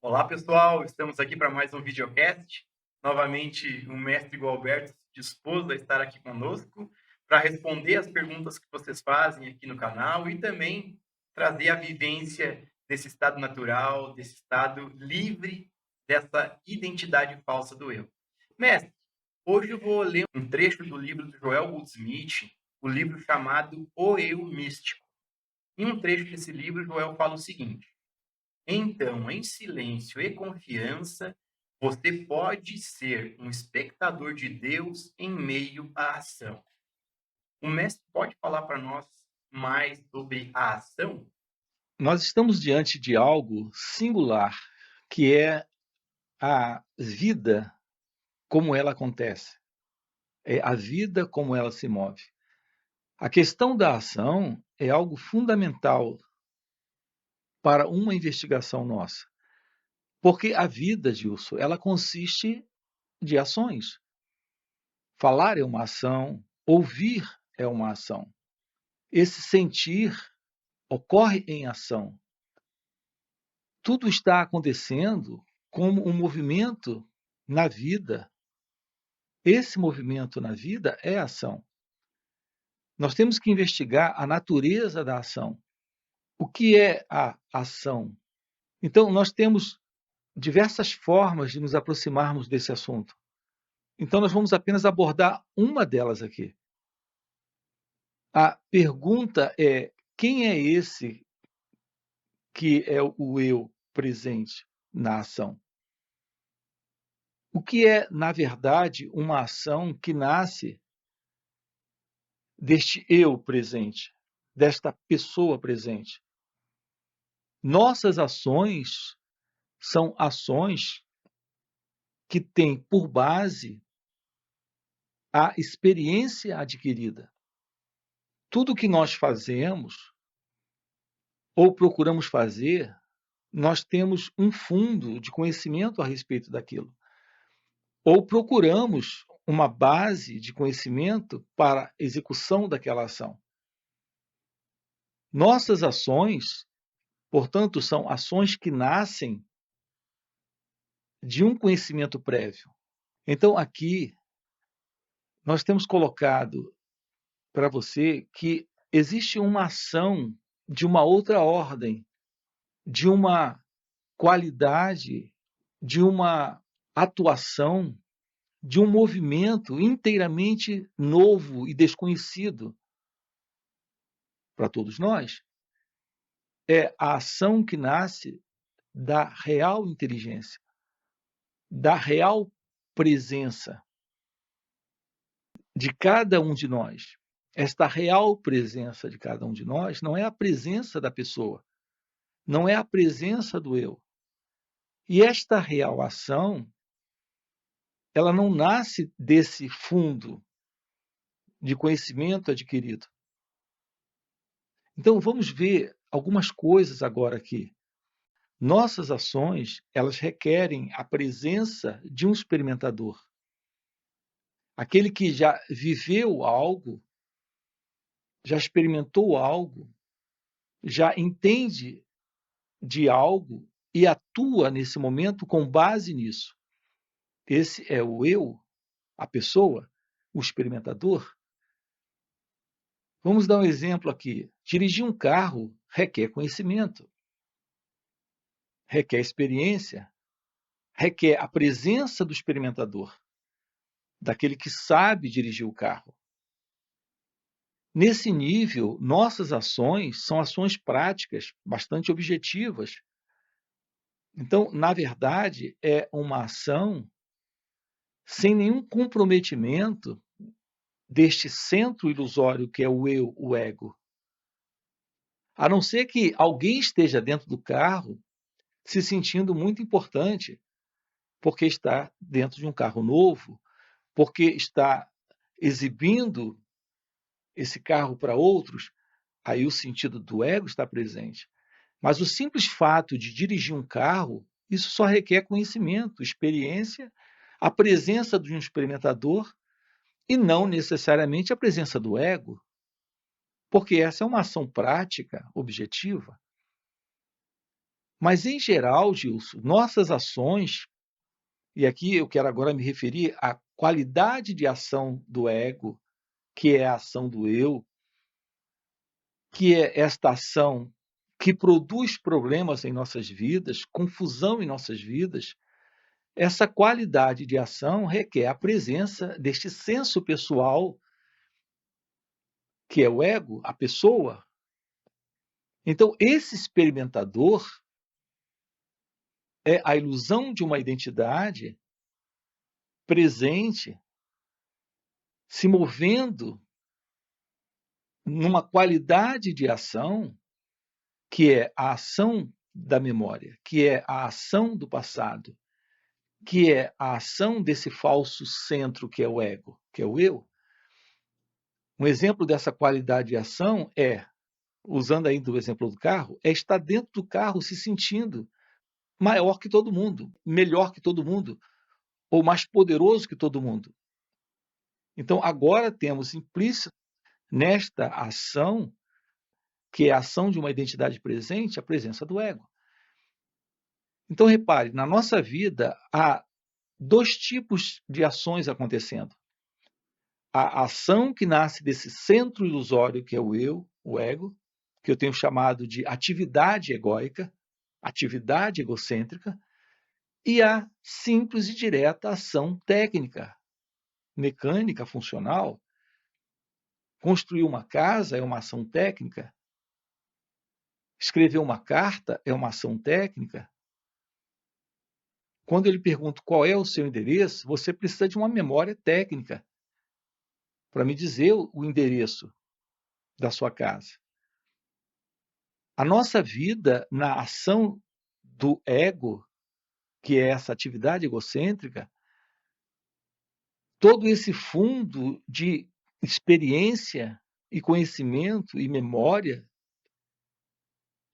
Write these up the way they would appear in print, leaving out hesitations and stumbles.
Olá, pessoal! Estamos aqui para mais um videocast. Novamente, o mestre Gualberto se dispôs a estar aqui conosco para responder as perguntas que vocês fazem aqui no canal e também trazer a vivência desse estado natural, desse estado livre dessa identidade falsa do eu. Mestre, hoje eu vou ler um trecho do livro do Joel Goldsmith, o livro chamado O Eu Místico. Em um trecho desse livro, Joel fala o seguinte: então, em silêncio e confiança, você pode ser um espectador de Deus em meio à ação. O mestre pode falar para nós mais sobre a ação? Nós estamos diante de algo singular, que é a vida como ela acontece, é a vida como ela se move. A questão da ação é algo fundamental para uma investigação nossa, porque a vida, Gilson, ela consiste de ações. Falar é uma ação, ouvir é uma ação. Esse sentir ocorre em ação. Tudo está acontecendo como um movimento na vida. Esse movimento na vida é ação. Nós temos que investigar a natureza da ação. O que é a ação? Então, nós temos diversas formas de nos aproximarmos desse assunto. Então, nós vamos apenas abordar uma delas aqui. A pergunta é: quem é esse que é o eu presente na ação? O que é, na verdade, uma ação que nasce deste eu presente, desta pessoa presente? Nossas ações são ações que têm por base a experiência adquirida. Tudo que nós fazemos ou procuramos fazer, nós temos um fundo de conhecimento a respeito daquilo. Ou procuramos uma base de conhecimento para a execução daquela ação. Nossas ações, portanto, são ações que nascem de um conhecimento prévio. Então, aqui, nós temos colocado para você que existe uma ação de uma outra ordem, de uma qualidade, de uma atuação, de um movimento inteiramente novo e desconhecido para todos nós. É a ação que nasce da real inteligência, da real presença de cada um de nós. Esta real presença de cada um de nós não é a presença da pessoa, não é a presença do eu. E esta real ação, ela não nasce desse fundo de conhecimento adquirido. Então vamos ver algumas coisas agora aqui. Nossas ações, elas requerem a presença de um experimentador. Aquele que já viveu algo, já experimentou algo, já entende de algo e atua nesse momento com base nisso. Esse é o eu, a pessoa, o experimentador. Vamos dar um exemplo aqui. Dirigir um carro requer conhecimento, requer experiência, requer a presença do experimentador, daquele que sabe dirigir o carro. Nesse nível, nossas ações são ações práticas, bastante objetivas. Então, na verdade, é uma ação sem nenhum comprometimento deste centro ilusório que é o eu, o ego. A não ser que alguém esteja dentro do carro se sentindo muito importante, porque está dentro de um carro novo, porque está exibindo esse carro para outros, aí o sentido do ego está presente. Mas o simples fato de dirigir um carro, isso só requer conhecimento, experiência, a presença de um experimentador e não necessariamente a presença do ego, porque essa é uma ação prática, objetiva. Mas, em geral, Gilson, nossas ações, e aqui eu quero agora me referir à qualidade de ação do ego, que é a ação do eu, que é esta ação que produz problemas em nossas vidas, confusão em nossas vidas. Essa qualidade de ação requer a presença deste senso pessoal, que é o ego, a pessoa. Então, esse experimentador é a ilusão de uma identidade presente, se movendo numa qualidade de ação que é a ação da memória, que é a ação do passado, que é a ação desse falso centro que é o ego, que é o eu. Um exemplo dessa qualidade de ação é, usando ainda o exemplo do carro, é estar dentro do carro se sentindo maior que todo mundo, melhor que todo mundo, ou mais poderoso que todo mundo. Então, agora temos implícito nesta ação, que é a ação de uma identidade presente, a presença do ego. Então, repare, na nossa vida há dois tipos de ações acontecendo. A ação que nasce desse centro ilusório, que é o eu, o ego, que eu tenho chamado de atividade egóica, atividade egocêntrica, e a simples e direta ação técnica, mecânica, funcional. Construir uma casa é uma ação técnica. Escrever uma carta é uma ação técnica. Quando eu lhe pergunto qual é o seu endereço, você precisa de uma memória técnica para me dizer o endereço da sua casa. A nossa vida na ação do ego, que é essa atividade egocêntrica, todo esse fundo de experiência e conhecimento e memória,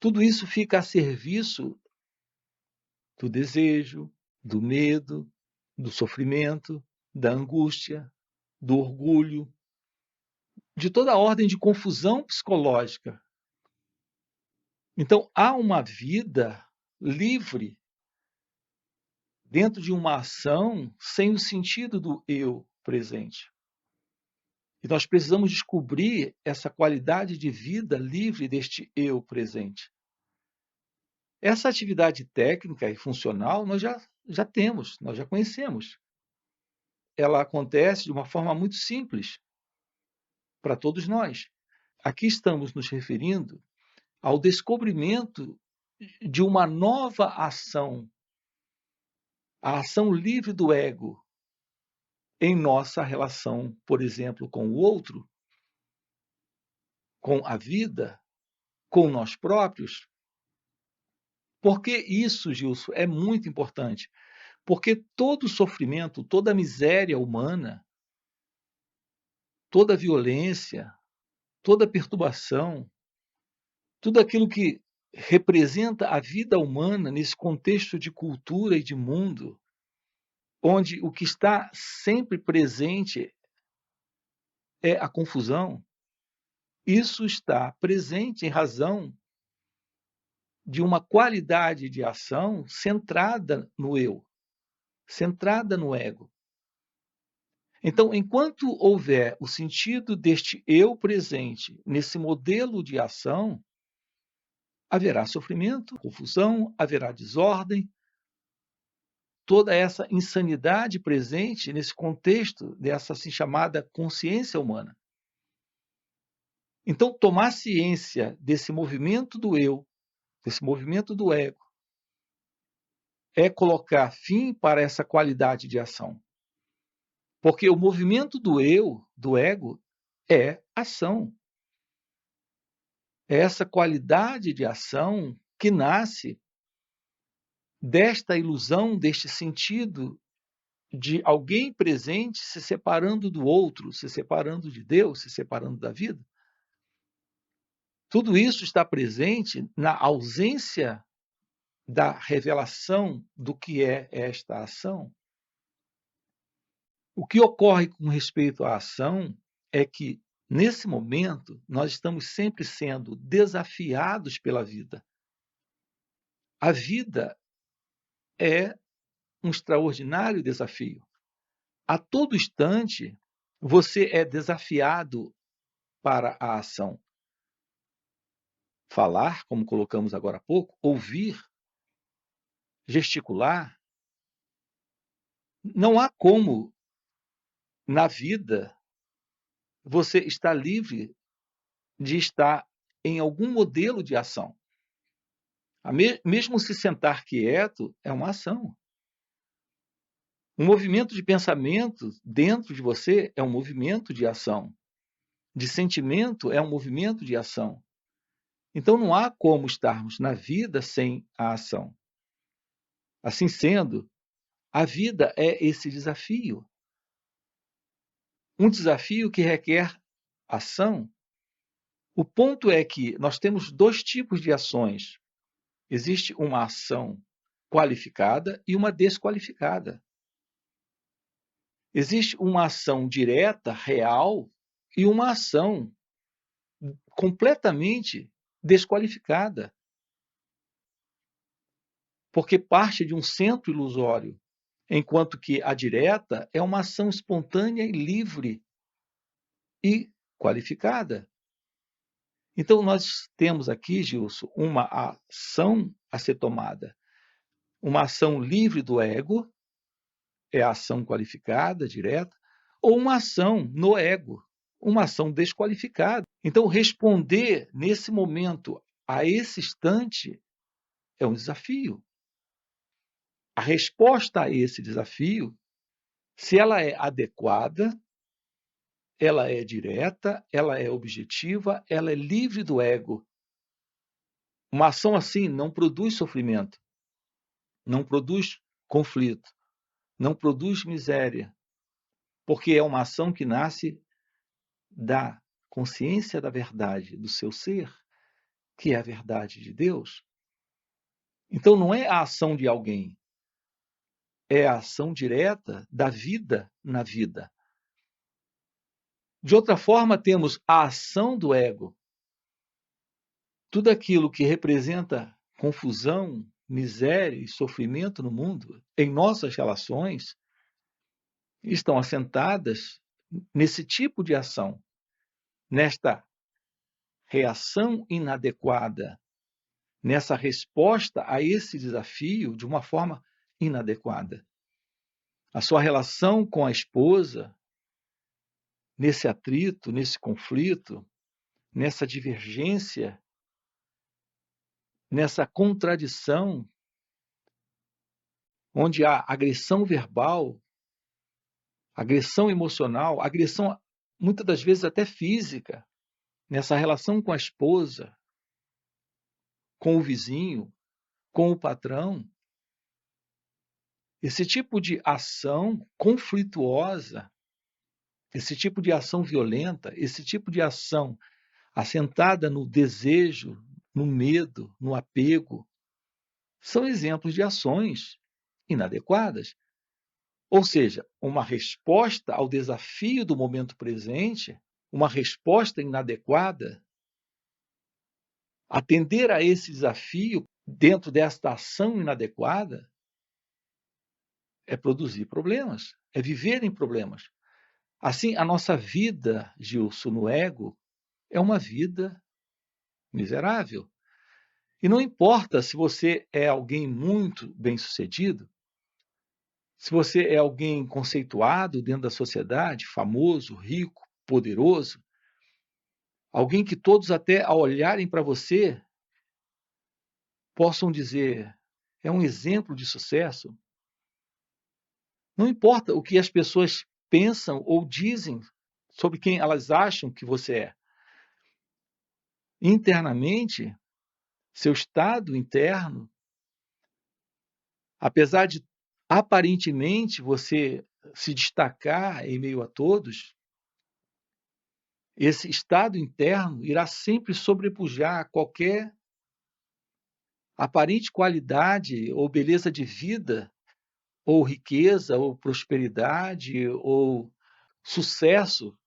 tudo isso fica a serviço do desejo, do medo, do sofrimento, da angústia, do orgulho, de toda a ordem de confusão psicológica. Então, há uma vida livre dentro de uma ação sem o sentido do eu presente. E nós precisamos descobrir essa qualidade de vida livre deste eu presente. Essa atividade técnica e funcional nós já temos, nós já conhecemos. Ela acontece de uma forma muito simples para todos nós. Aqui estamos nos referindo ao descobrimento de uma nova ação, a ação livre do ego em nossa relação, por exemplo, com o outro, com a vida, com nós próprios. Por que isso, Gilson, é muito importante? Porque todo sofrimento, toda miséria humana, toda violência, toda perturbação, tudo aquilo que representa a vida humana nesse contexto de cultura e de mundo, onde o que está sempre presente é a confusão, isso está presente em razão de uma qualidade de ação centrada no eu, centrada no ego. Então, enquanto houver o sentido deste eu presente nesse modelo de ação, haverá sofrimento, confusão, haverá desordem, toda essa insanidade presente nesse contexto dessa assim chamada consciência humana. Então, tomar ciência desse movimento do eu, desse movimento do ego, é colocar fim para essa qualidade de ação. Porque o movimento do eu, do ego, é ação. É essa qualidade de ação que nasce desta ilusão, deste sentido de alguém presente se separando do outro, se separando de Deus, se separando da vida. Tudo isso está presente na ausência da revelação do que é esta ação. O que ocorre com respeito à ação é que, nesse momento, nós estamos sempre sendo desafiados pela vida A vida é um extraordinário desafio. A todo instante, você é desafiado para a ação. Falar, como colocamos agora há pouco, ouvir, gesticular. Não há como, na vida, você estar livre de estar em algum modelo de ação. Mesmo se sentar quieto é uma ação. Um movimento de pensamento dentro de você é um movimento de ação. De sentimento é um movimento de ação. Então não há como estarmos na vida sem a ação. Assim sendo, a vida é esse desafio. Um desafio que requer ação. O ponto é que nós temos dois tipos de ações. Existe uma ação qualificada e uma desqualificada. Existe uma ação direta, real, e uma ação completamente desqualificada, porque parte de um centro ilusório, enquanto que a direta é uma ação espontânea e livre e qualificada. Então, nós temos aqui, Gilson, uma ação a ser tomada. Uma ação livre do ego, é a ação qualificada, direta, ou uma ação no ego, uma ação desqualificada. Então, responder nesse momento, a esse instante, é um desafio. A resposta a esse desafio, se ela é adequada, ela é direta, ela é objetiva, ela é livre do ego. Uma ação assim não produz sofrimento, não produz conflito, não produz miséria, porque é uma ação que nasce da consciência da verdade do seu ser, que é a verdade de Deus. Então não é a ação de alguém, é a ação direta da vida na vida. De outra forma, temos a ação do ego. Tudo aquilo que representa confusão, miséria e sofrimento no mundo, em nossas relações, estão assentadas nesse tipo de ação, nesta reação inadequada, nessa resposta a esse desafio de uma forma inadequada. A sua relação com a esposa, nesse atrito, nesse conflito, nessa divergência, nessa contradição, onde há agressão verbal, agressão emocional, agressão muitas das vezes até física, nessa relação com a esposa, com o vizinho, com o patrão. Esse tipo de ação conflituosa, esse tipo de ação violenta, esse tipo de ação assentada no desejo, no medo, no apego, são exemplos de ações inadequadas. Ou seja, uma resposta ao desafio do momento presente, uma resposta inadequada, atender a esse desafio dentro desta ação inadequada é produzir problemas, é viver em problemas. Assim, a nossa vida, Gilson, no ego, é uma vida miserável. E não importa se você é alguém muito bem-sucedido, se você é alguém conceituado dentro da sociedade, famoso, rico, poderoso, alguém que todos até ao olharem para você possam dizer, é um exemplo de sucesso. Não importa o que as pessoas pensam ou dizem sobre quem elas acham que você é. Internamente, seu estado interno, apesar de aparentemente você se destacar em meio a todos, esse estado interno irá sempre sobrepujar qualquer aparente qualidade ou beleza de vida, ou riqueza, ou prosperidade, ou sucesso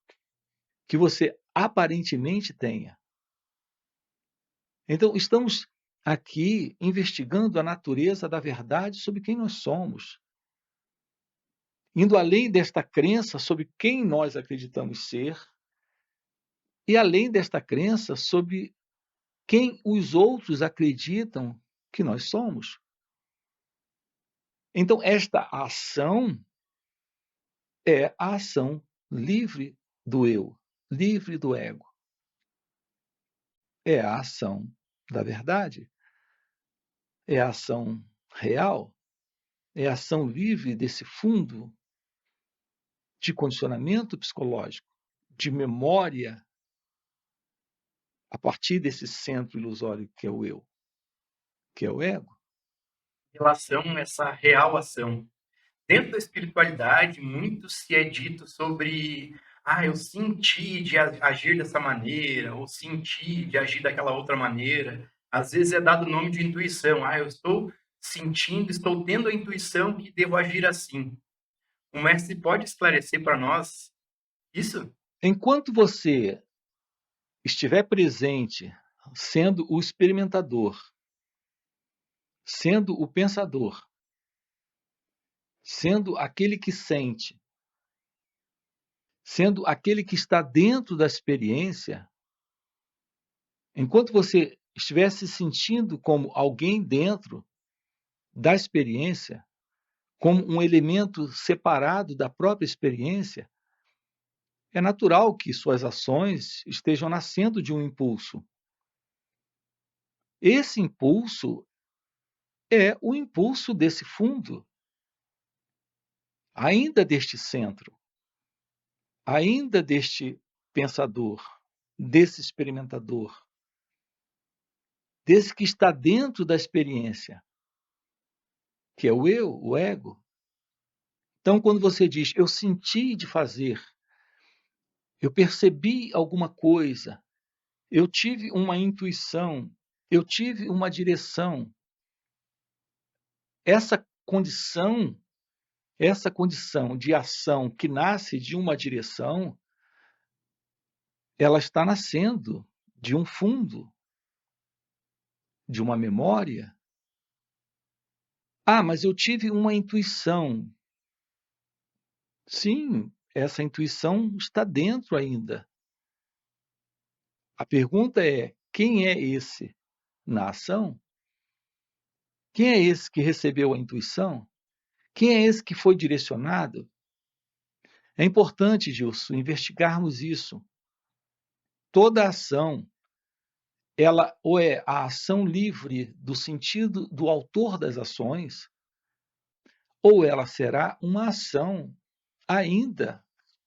que você aparentemente tenha. Então, estamos aqui investigando a natureza da verdade sobre quem nós somos, indo além desta crença sobre quem nós acreditamos ser e além desta crença sobre quem os outros acreditam que nós somos. Então, esta ação é a ação livre do eu, livre do ego. É a ação da verdade, é a ação real, é a ação livre desse fundo de condicionamento psicológico, de memória, a partir desse centro ilusório que é o eu, que é o ego. Em relação a essa real ação. Dentro da espiritualidade, muito se é dito sobre, eu senti de agir dessa maneira, ou senti de agir daquela outra maneira. Às vezes é dado o nome de intuição. Eu estou sentindo, estou tendo a intuição que devo agir assim. O mestre pode esclarecer para nós isso? Enquanto você estiver presente, sendo o experimentador, sendo o pensador, sendo aquele que sente, sendo aquele que está dentro da experiência, enquanto você estiver se sentindo como alguém dentro da experiência, como um elemento separado da própria experiência, é natural que suas ações estejam nascendo de um impulso. Esse impulso é o impulso desse fundo, ainda deste centro, ainda deste pensador, desse experimentador, desse que está dentro da experiência, que é o eu, o ego. Então, quando você diz, eu senti de fazer, eu percebi alguma coisa, eu tive uma intuição, eu tive uma direção, essa condição, essa condição de ação que nasce de uma direção, ela está nascendo de um fundo, de uma memória. Mas eu tive uma intuição. Sim, essa intuição está dentro ainda. A pergunta é: quem é esse na ação? Quem é esse que recebeu a intuição? Quem é esse que foi direcionado? É importante, Gilson, investigarmos isso. Toda ação, ela ou é a ação livre do sentido do autor das ações, ou ela será uma ação ainda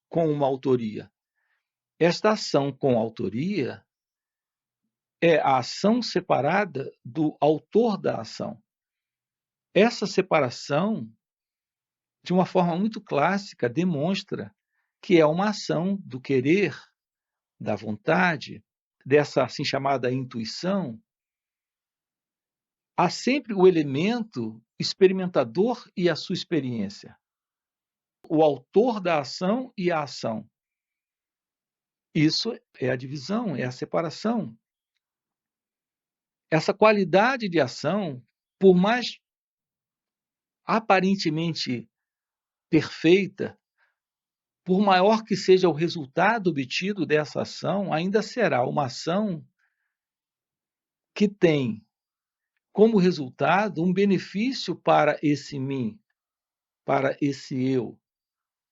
com uma autoria. Esta ação com autoria é a ação separada do autor da ação. Essa separação, de uma forma muito clássica, demonstra que é uma ação do querer, da vontade, dessa assim chamada intuição. Há sempre o elemento experimentador e a sua experiência, o autor da ação e a ação. Isso é a divisão, é a separação. Essa qualidade de ação, por mais aparentemente perfeita, por maior que seja o resultado obtido dessa ação, ainda será uma ação que tem como resultado um benefício para esse mim, para esse eu,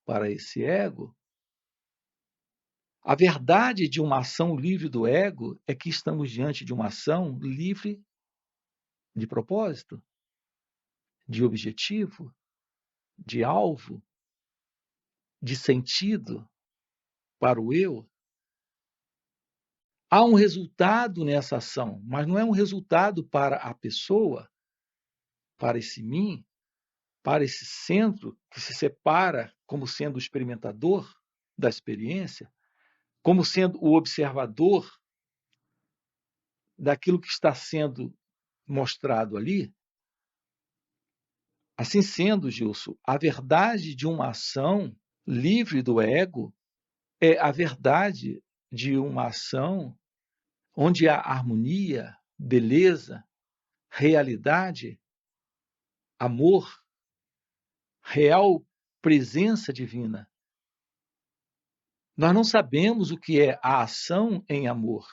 para esse ego. A verdade de uma ação livre do ego é que estamos diante de uma ação livre de propósito, de objetivo, de alvo, de sentido para o eu. Há um resultado nessa ação, mas não é um resultado para a pessoa, para esse mim, para esse centro que se separa como sendo o experimentador da experiência, como sendo o observador daquilo que está sendo mostrado ali. Assim sendo, Gilson, a verdade de uma ação livre do ego é a verdade de uma ação onde há harmonia, beleza, realidade, amor, real presença divina. Nós não sabemos o que é a ação em amor.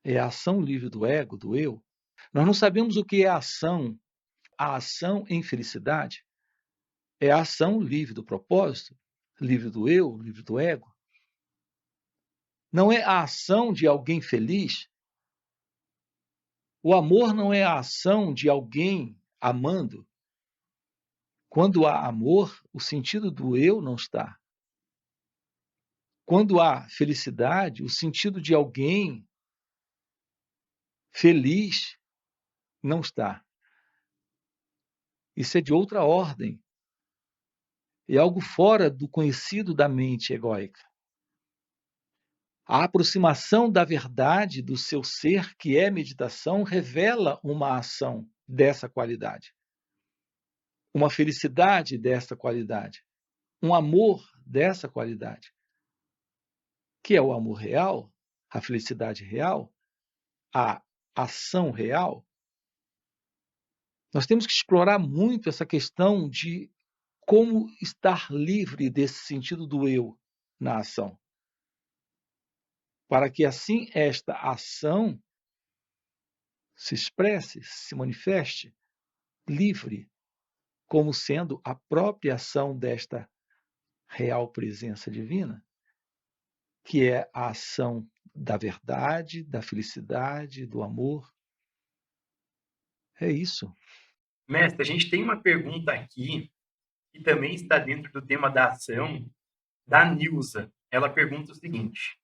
É a ação livre do ego, do eu. Nós não sabemos o que é a ação em felicidade. É a ação livre do propósito, livre do eu, livre do ego. Não é a ação de alguém feliz. O amor não é a ação de alguém amando. Quando há amor, o sentido do eu não está. Quando há felicidade, o sentido de alguém feliz não está. Isso é de outra ordem. É algo fora do conhecido da mente egóica. A aproximação da verdade do seu ser, que é meditação, revela uma ação dessa qualidade, uma felicidade dessa qualidade, um amor dessa qualidade, que é o amor real, a felicidade real, a ação real. Nós temos que explorar muito essa questão de como estar livre desse sentido do eu na ação, para que assim esta ação se expresse, se manifeste livre, como sendo a própria ação desta real presença divina, que é a ação da verdade, da felicidade, do amor. É isso. Mestre, a gente tem uma pergunta aqui que também está dentro do tema da ação, da Nilza. Ela pergunta o seguinte: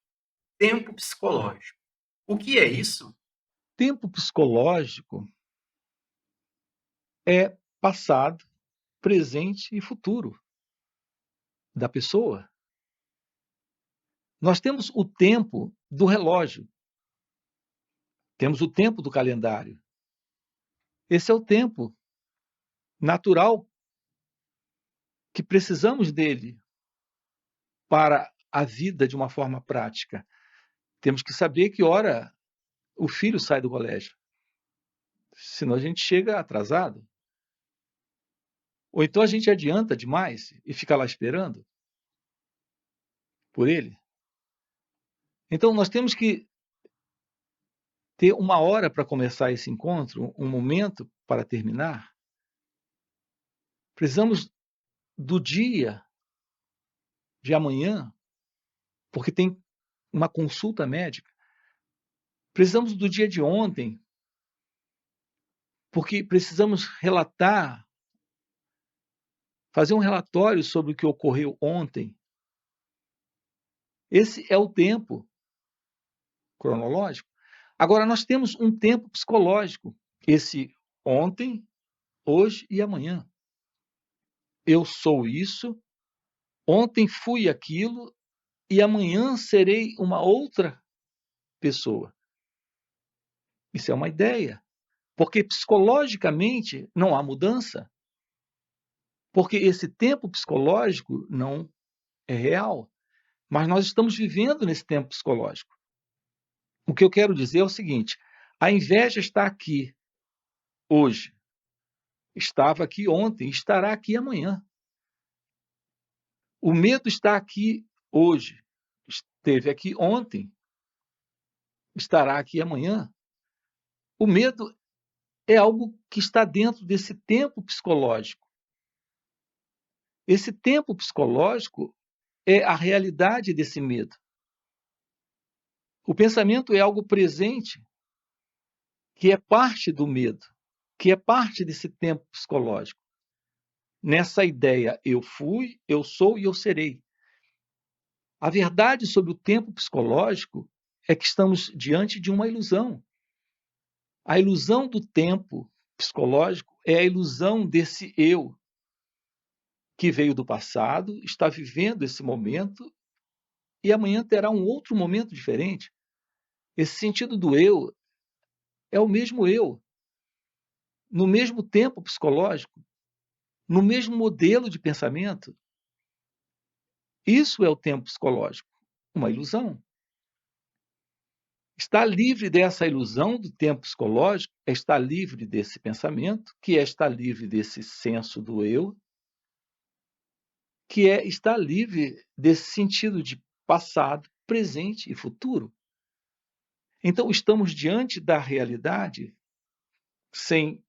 tempo psicológico. O que é isso? Tempo psicológico é passado, presente e futuro da pessoa. Nós temos o tempo do relógio, temos o tempo do calendário. Esse é o tempo natural que precisamos dele para a vida de uma forma prática. Temos que saber que hora o filho sai do colégio, senão a gente chega atrasado. Ou então a gente adianta demais e fica lá esperando por ele. Então nós temos que ter uma hora para começar esse encontro, um momento para terminar. Precisamos do dia de amanhã, porque tem uma consulta médica. Precisamos do dia de ontem, porque precisamos relatar, fazer um relatório sobre o que ocorreu ontem. Esse é o tempo cronológico. Agora, nós temos um tempo psicológico, esse ontem, hoje e amanhã. Eu sou isso, ontem fui aquilo e amanhã serei uma outra pessoa. Isso é uma ideia, porque psicologicamente não há mudança, porque esse tempo psicológico não é real, mas nós estamos vivendo nesse tempo psicológico. O que eu quero dizer é o seguinte: a inveja está aqui hoje, estava aqui ontem, estará aqui amanhã. O medo está aqui hoje, esteve aqui ontem, estará aqui amanhã. O medo é algo que está dentro desse tempo psicológico. Esse tempo psicológico é a realidade desse medo. O pensamento é algo presente, que é parte do medo, que é parte desse tempo psicológico. Nessa ideia, eu fui, eu sou e eu serei. A verdade sobre o tempo psicológico é que estamos diante de uma ilusão. A ilusão do tempo psicológico é a ilusão desse eu que veio do passado, está vivendo esse momento e amanhã terá um outro momento diferente. Esse sentido do eu é o mesmo eu, no mesmo tempo psicológico, no mesmo modelo de pensamento. Isso é o tempo psicológico, uma ilusão. Estar livre dessa ilusão do tempo psicológico é estar livre desse pensamento, que é estar livre desse senso do eu, que é estar livre desse sentido de passado, presente e futuro. Então, estamos diante da realidade sem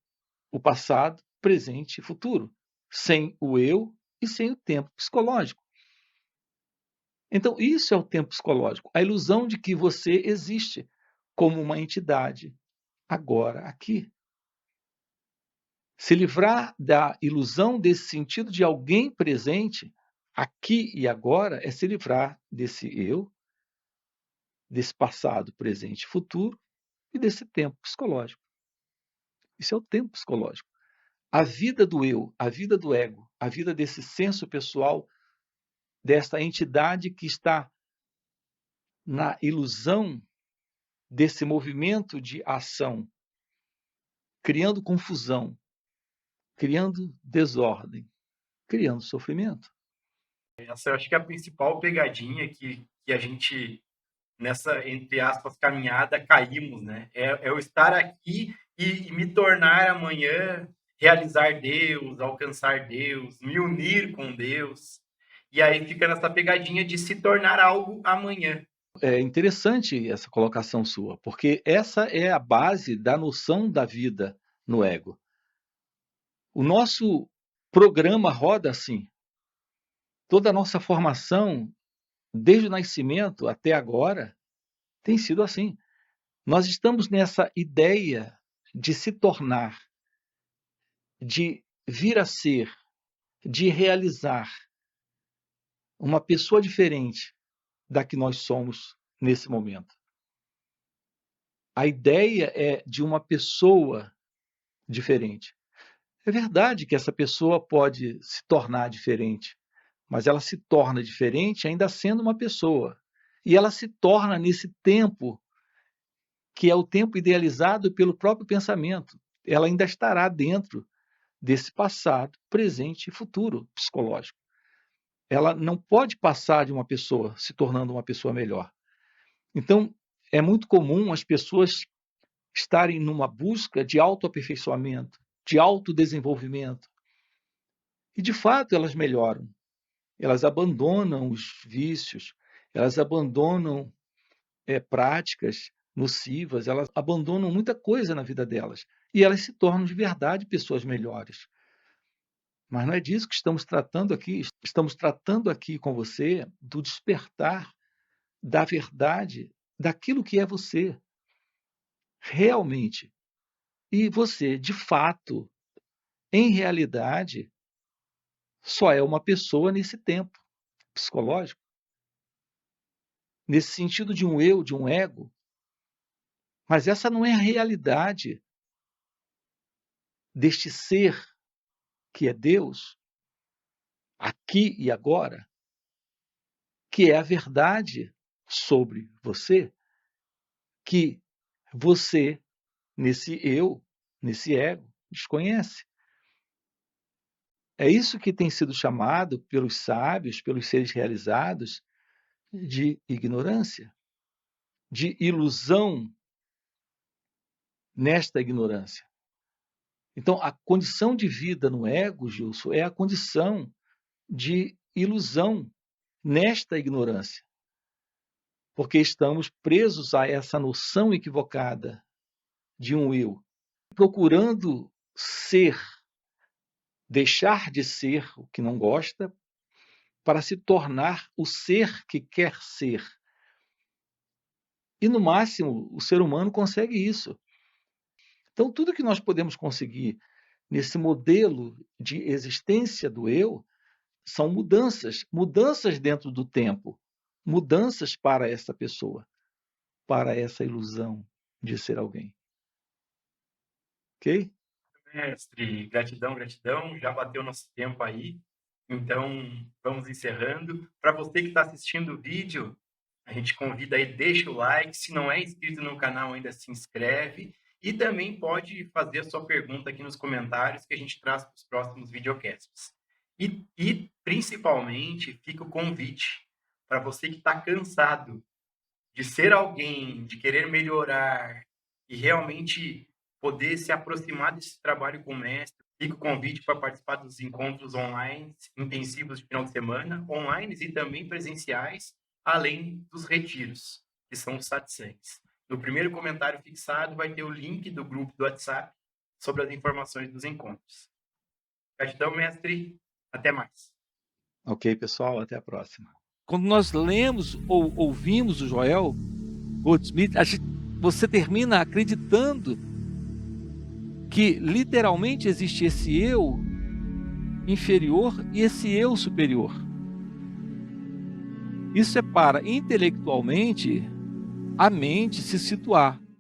o passado, presente e futuro, sem o eu e sem o tempo psicológico. Então, isso é o tempo psicológico, a ilusão de que você existe como uma entidade, agora, aqui. Se livrar da ilusão desse sentido de alguém presente, aqui e agora, é se livrar desse eu, desse passado, presente e futuro, e desse tempo psicológico. Isso é o tempo psicológico. A vida do eu, a vida do ego, a vida desse senso pessoal, dessa entidade que está na ilusão desse movimento de ação, criando confusão, criando desordem, criando sofrimento. Essa eu acho que é a principal pegadinha que a gente, nessa, entre aspas, caminhada, caímos, né? É eu estar aqui e me tornar amanhã, realizar Deus, alcançar Deus, me unir com Deus. E aí fica nessa pegadinha de se tornar algo amanhã. É interessante essa colocação sua, porque essa é a base da noção da vida no ego. O nosso programa roda assim. Toda a nossa formação, desde o nascimento até agora, tem sido assim. Nós estamos nessa ideia de se tornar, de vir a ser, de realizar uma pessoa diferente da que nós somos nesse momento. A ideia é de uma pessoa diferente. É verdade que essa pessoa pode se tornar diferente, mas ela se torna diferente ainda sendo uma pessoa. E ela se torna nesse tempo que é o tempo idealizado pelo próprio pensamento. Ela ainda estará dentro desse passado, presente e futuro psicológico. Ela não pode passar de uma pessoa se tornando uma pessoa melhor. Então, é muito comum as pessoas estarem numa busca de autoaperfeiçoamento, de autodesenvolvimento. E, de fato, elas melhoram. Elas abandonam os vícios, elas abandonam práticas nocivas, elas abandonam muita coisa na vida delas. E elas se tornam de verdade pessoas melhores. Mas não é disso que estamos tratando aqui. Estamos tratando aqui com você do despertar da verdade, daquilo que é você, realmente. E você, de fato, em realidade, só é uma pessoa nesse tempo psicológico, nesse sentido de um eu, de um ego. Mas essa não é a realidade deste ser que é Deus, aqui e agora, que é a verdade sobre você, que você, nesse eu, nesse ego, desconhece. É isso que tem sido chamado pelos sábios, pelos seres realizados, de ignorância, de ilusão nesta ignorância. Então, a condição de vida no ego, Gilson, é a condição de ilusão nesta ignorância, porque estamos presos a essa noção equivocada de um eu, procurando ser, deixar de ser o que não gosta, para se tornar o ser que quer ser. E, no máximo, o ser humano consegue isso. Então, tudo que nós podemos conseguir nesse modelo de existência do eu são mudanças, mudanças dentro do tempo, mudanças para essa pessoa, para essa ilusão de ser alguém. Ok? Mestre, gratidão, gratidão. Já bateu nosso tempo aí. Então, vamos encerrando. Para você que está assistindo o vídeo, a gente convida aí, deixa o like. Se não é inscrito no canal ainda, se inscreve. E também pode fazer a sua pergunta aqui nos comentários que a gente traz para os próximos videocasts. E principalmente, fica o convite para você que está cansado de ser alguém, de querer melhorar e realmente poder se aproximar desse trabalho com o mestre, fica o convite para participar dos encontros online intensivos de final de semana, online e também presenciais, além dos retiros, que são os satsangs. No primeiro comentário fixado vai ter o link do grupo do WhatsApp sobre as informações dos encontros. Gratidão, mestre. Até mais. Ok, pessoal, até a próxima. Quando nós lemos ou ouvimos o Joel Goldsmith, você termina acreditando que literalmente existe esse eu inferior e esse eu superior. Isso é para intelectualmente a mente se situar.